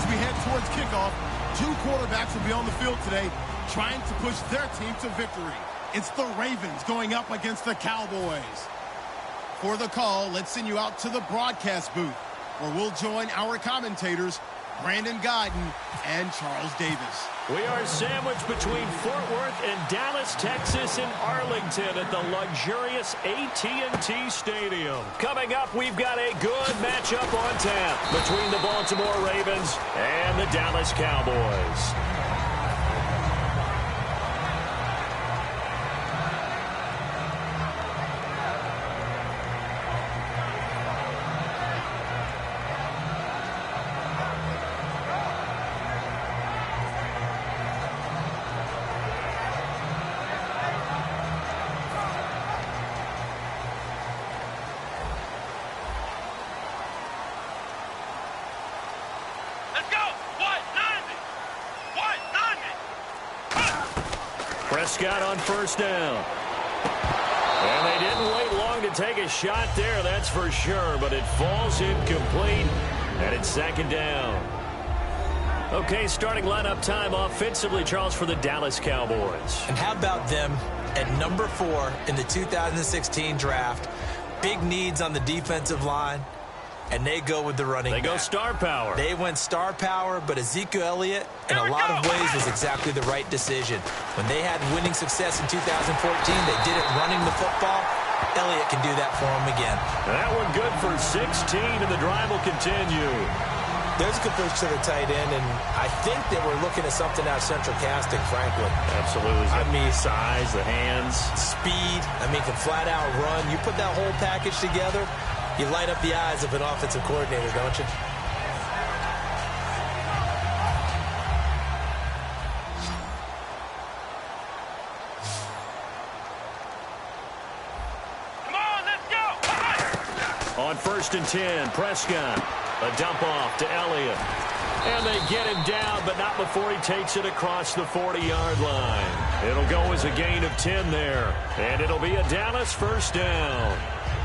we head towards kickoff, two quarterbacks will be on the field today trying to push their team to victory. It's the Ravens going up against the Cowboys. For the call, let's send you out to the broadcast booth, where we'll join our commentators, Brandon Guyton and Charles Davis. We are sandwiched between Fort Worth and Dallas, Texas, and Arlington at the luxurious AT&T Stadium. Coming up, we've got a good matchup on tap between the Baltimore Ravens and the Dallas Cowboys. Prescott on first down. And they didn't wait long to take a shot there, that's for sure, but it falls incomplete, and it's second down. Okay, starting lineup time offensively, Charles, for the Dallas Cowboys. And how about them at number 4 in the 2016 draft? Big needs on the defensive line. And they go with the running back. They go star power. They went star power, but Ezekiel Elliott, in a lot of ways, was exactly the right decision. When they had winning success in 2014, they did it running the football. Elliott can do that for them again. That one good for 16, and the drive will continue. There's a good push to the tight end, and I think that we're looking at something out of central casting, frankly. Absolutely. I mean, size, the hands. Speed. I mean, can flat out run. You put that whole package together, you light up the eyes of an offensive coordinator, don't you? Come on, let's go! On first and 10, Prescott. A dump off to Elliott. And they get him down, but not before he takes it across the 40-yard line. It'll go as a gain of 10 there. And it'll be a Dallas first down.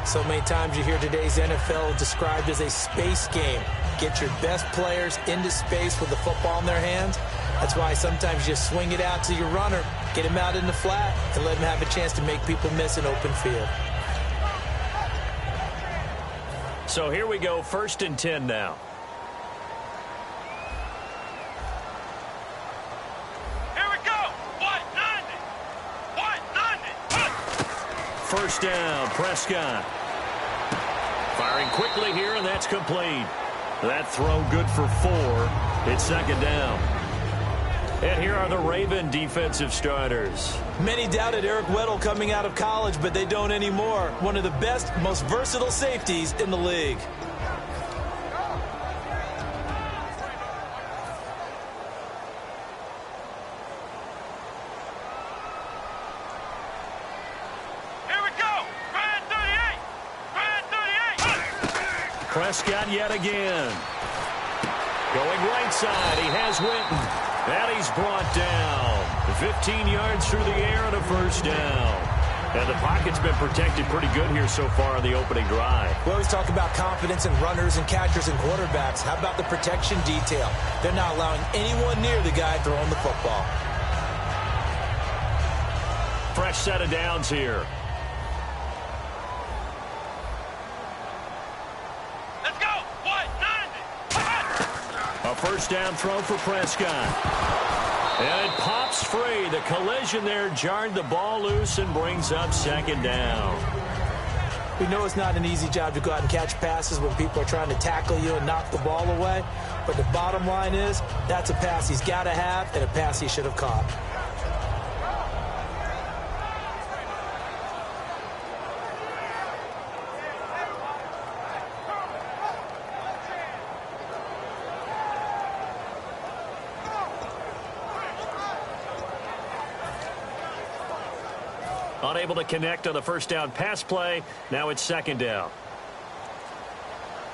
So many times you hear today's NFL described as a space game. Get your best players into space with the football in their hands. That's why sometimes you swing it out to your runner, get him out in the flat, and let him have a chance to make people miss an open field. So here we go, first and 10 now. Here we go! White 90! First down, Prescott. Firing quickly here, and that's complete. That throw good for 4. It's second down. And here are the Raven defensive starters. Many doubted Eric Weddle coming out of college, but they don't anymore. One of the best, most versatile safeties in the league. Prescott yet again. Going right side, he has Winton. And he's brought down. 15 yards through the air and a first down. And the pocket's been protected pretty good here so far on the opening drive. We always talk about confidence in runners and catchers and quarterbacks. How about the protection detail? They're not allowing anyone near the guy throwing the football. Fresh set of downs here. A first down throw for Prescott. And it pops free. The collision there jarred the ball loose and brings up second down. We know it's not an easy job to go out and catch passes when people are trying to tackle you and knock the ball away. But the bottom line is, that's a pass he's got to have and a pass he should have caught. Unable to connect on the first down pass play. Now it's second down.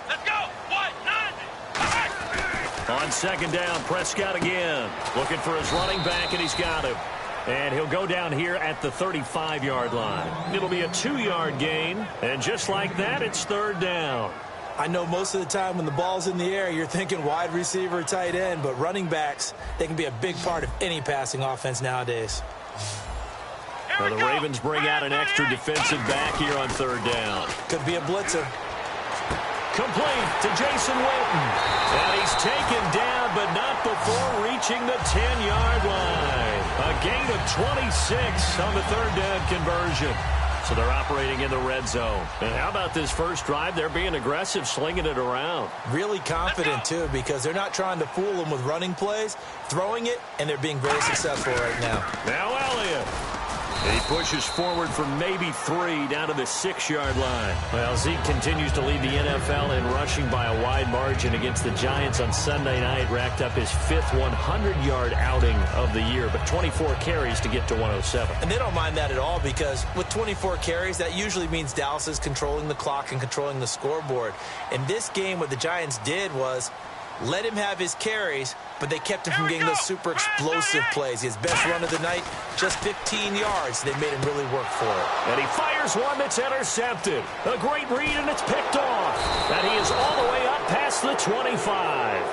Let's go! White 90! On second down, Prescott again. Looking for his running back, and he's got him. And he'll go down here at the 35-yard line. It'll be a 2-yard gain. And just like that, it's third down. I know most of the time when the ball's in the air, you're thinking wide receiver, tight end, but running backs, they can be a big part of any passing offense nowadays. Well, the Ravens bring out an extra defensive back here on third down. Could be a blitzer. Complete to Jason Witten. And he's taken down, but not before reaching the 10-yard line. A gain of 26 on the third down conversion. So they're operating in the red zone. And how about this first drive? They're being aggressive, slinging it around. Really confident, too, because they're not trying to fool them with running plays, throwing it, and they're being very successful right now. Now Elliott. And he pushes forward for maybe 3 down to the 6-yard line. Well, Zeke continues to lead the NFL in rushing by a wide margin against the Giants on Sunday night. Racked up his 5th 100-yard outing of the year, but 24 carries to get to 107. And they don't mind that at all because with 24 carries, that usually means Dallas is controlling the clock and controlling the scoreboard. In this game, what the Giants did was let him have his carries, but they kept him from getting those super explosive plays. His best run of the night, just 15 yards. They made him really work for it. And he fires one that's intercepted. A great read, and it's picked off. And he is all the way up past the 25.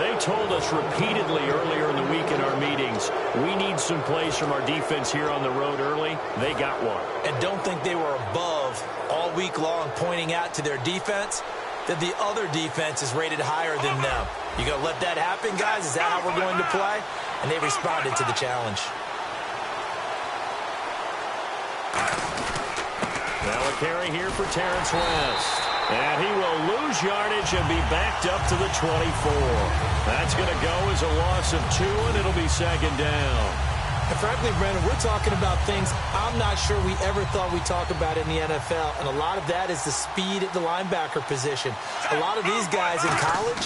They told us repeatedly earlier in the week in our meetings, we need some plays from our defense here on the road early. They got one. And don't think they were above all week long pointing out to their defense that the other defense is rated higher than them. You going to let that happen, guys? Is that how we're going to play? And they responded to the challenge. Now a carry here for Terrence West. And he will lose yardage and be backed up to the 24. That's going to go as a loss of 2, and it'll be second down. And frankly, Brandon, we're talking about things I'm not sure we ever thought we'd talk about in the NFL, and a lot of that is the speed at the linebacker position. A lot of these guys in college,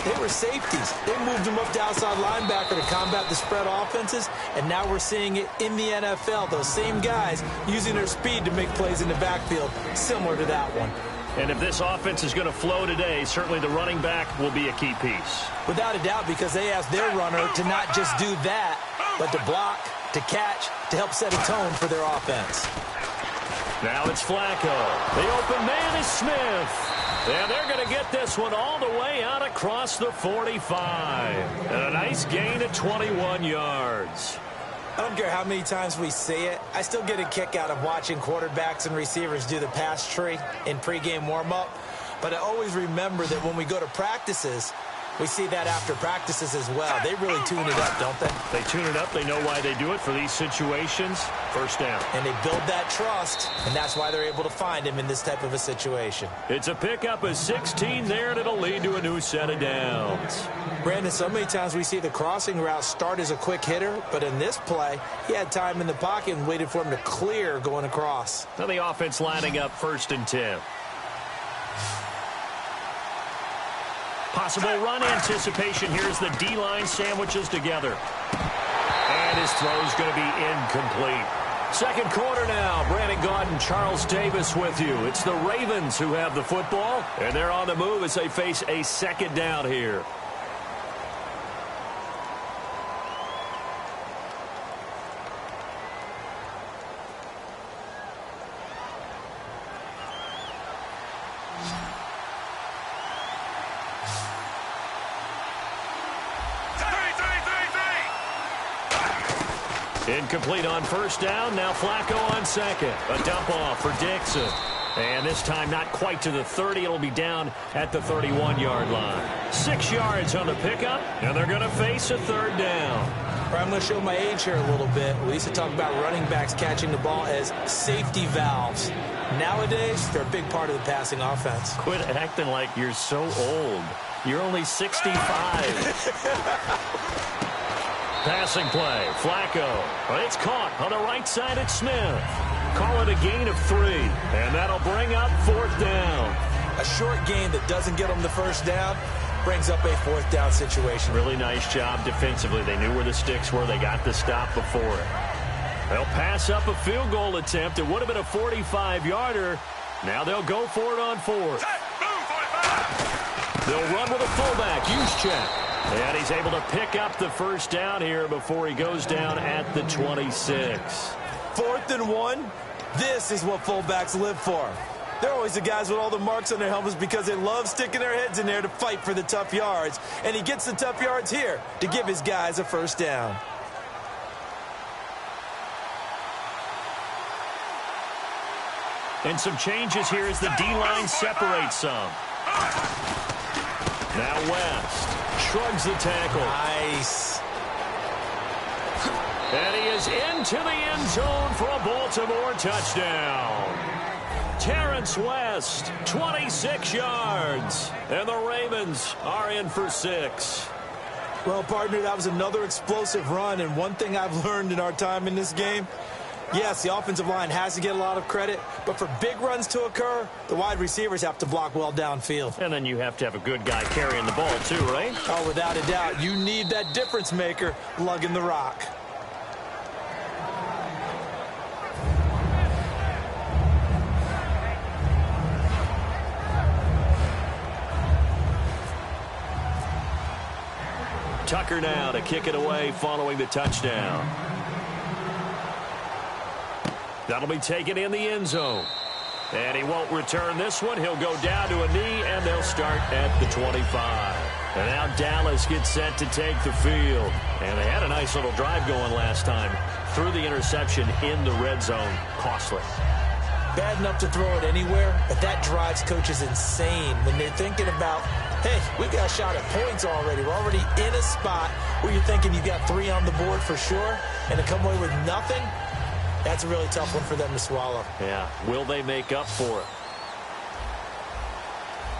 they were safeties. They moved them up to outside linebacker to combat the spread offenses, and now we're seeing it in the NFL. Those same guys using their speed to make plays in the backfield, similar to that one. And if this offense is going to flow today, certainly the running back will be a key piece. Without a doubt, because they asked their runner to not just do that, but to block, to catch, to help set a tone for their offense. Now it's Flacco. The open man is Smith. And they're going to get this one all the way out across the 45. And a nice gain of 21 yards. I don't care how many times we see it. I still get a kick out of watching quarterbacks and receivers do the pass tree in pregame warm-up. But I always remember that when we go to practices, we see that after practices as well. They really tune it up, don't they? They tune it up. They know why they do it for these situations. First down. And they build that trust, and that's why they're able to find him in this type of a situation. It's a pickup of 16 there, and it'll lead to a new set of downs. Brandon, so many times we see the crossing route start as a quick hitter, but in this play, he had time in the pocket and waited for him to clear going across. Now the offense lining up 1st and 10. Possible run anticipation. Here's the D-line sandwiches together. And his throw's going to be incomplete. Second quarter now. Brandon Gaudin and Charles Davis with you. It's the Ravens who have the football, and they're on the move as they face a second down here. Incomplete on first down. Now Flacco on second. A dump off for Dixon. And this time not quite to the 30. It'll be down at the 31-yard line. 6 yards on the pickup, and they're going to face a third down. I'm going to show my age here a little bit. We used to talk about running backs catching the ball as safety valves. Nowadays, they're a big part of the passing offense. Quit acting like you're so old. You're only 65. Passing play, Flacco. It's caught on the right side at Smith. Call it a gain of 3, and that'll bring up 4th down. A short gain that doesn't get them the first down brings up a 4th down situation. Really nice job defensively. They knew where the sticks were. They got the stop before it. They'll pass up a field goal attempt. It would have been a 45-yarder. Now they'll go for it on 4th. They'll run with a fullback. Juszczyk. And he's able to pick up the first down here before he goes down at the 26. 4th and 1. This is what fullbacks live for. They're always the guys with all the marks on their helmets because they love sticking their heads in there to fight for the tough yards. And he gets the tough yards here to give his guys a first down. And some changes here as the D-line separates some. Now West shrugs the tackle. Nice. And he is into the end zone for a Baltimore touchdown. Terrence West, 26 yards. And the Ravens are in for 6. Well, partner, that was another explosive run. And one thing I've learned in our time in this game, yes, the offensive line has to get a lot of credit, but for big runs to occur, the wide receivers have to block well downfield. And then you have to have a good guy carrying the ball too, right? Oh, without a doubt. You need that difference maker lugging the rock. Tucker now to kick it away following the touchdown. That'll be taken in the end zone. And he won't return this one. He'll go down to a knee, and they'll start at the 25. And now Dallas gets set to take the field. And they had a nice little drive going last time. Threw the interception in the red zone. Costly. Bad enough to throw it anywhere, but that drives coaches insane when they're thinking about, hey, we've got a shot at points already. We're already in a spot where you're thinking you've got 3 on the board for sure, and to come away with nothing, that's a really tough one for them to swallow. Yeah. Will they make up for it?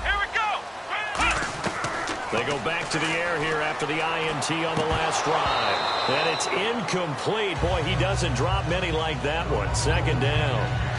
Here we go. They go back to the air here after the INT on the last drive. And it's incomplete. Boy, he doesn't drop many like that one. Second down.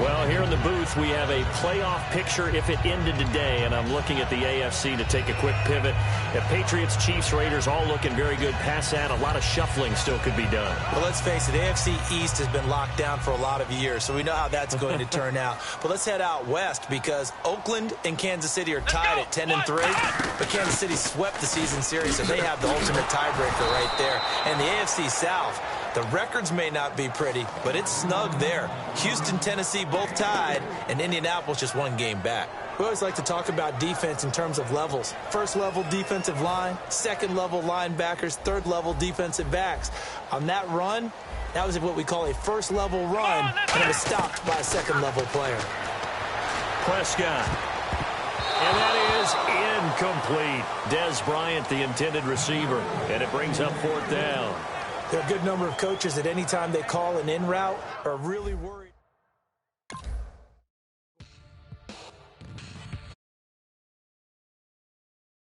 Well, here in the booth, we have a playoff picture if it ended today, and I'm looking at the AFC to take a quick pivot. The Patriots, Chiefs, Raiders all looking very good. Past that, a lot of shuffling still could be done. Well, let's face it, AFC East has been locked down for a lot of years, so we know how that's going to turn out. But let's head out west because Oakland and Kansas City are tied at 10-3, but Kansas City swept the season series, so they have the ultimate tiebreaker right there. And the AFC South, the records may not be pretty, but it's snug there. Houston, Tennessee both tied, and Indianapolis just 1 game back. We always like to talk about defense in terms of levels. First level defensive line, second level linebackers, third level defensive backs. On that run, that was what we call a first level run, and it was stopped by a second level player. Prescott. And that is incomplete. Dez Bryant, the intended receiver, and it brings up 4th down. There are a good number of coaches that any time they call an in route are really worried.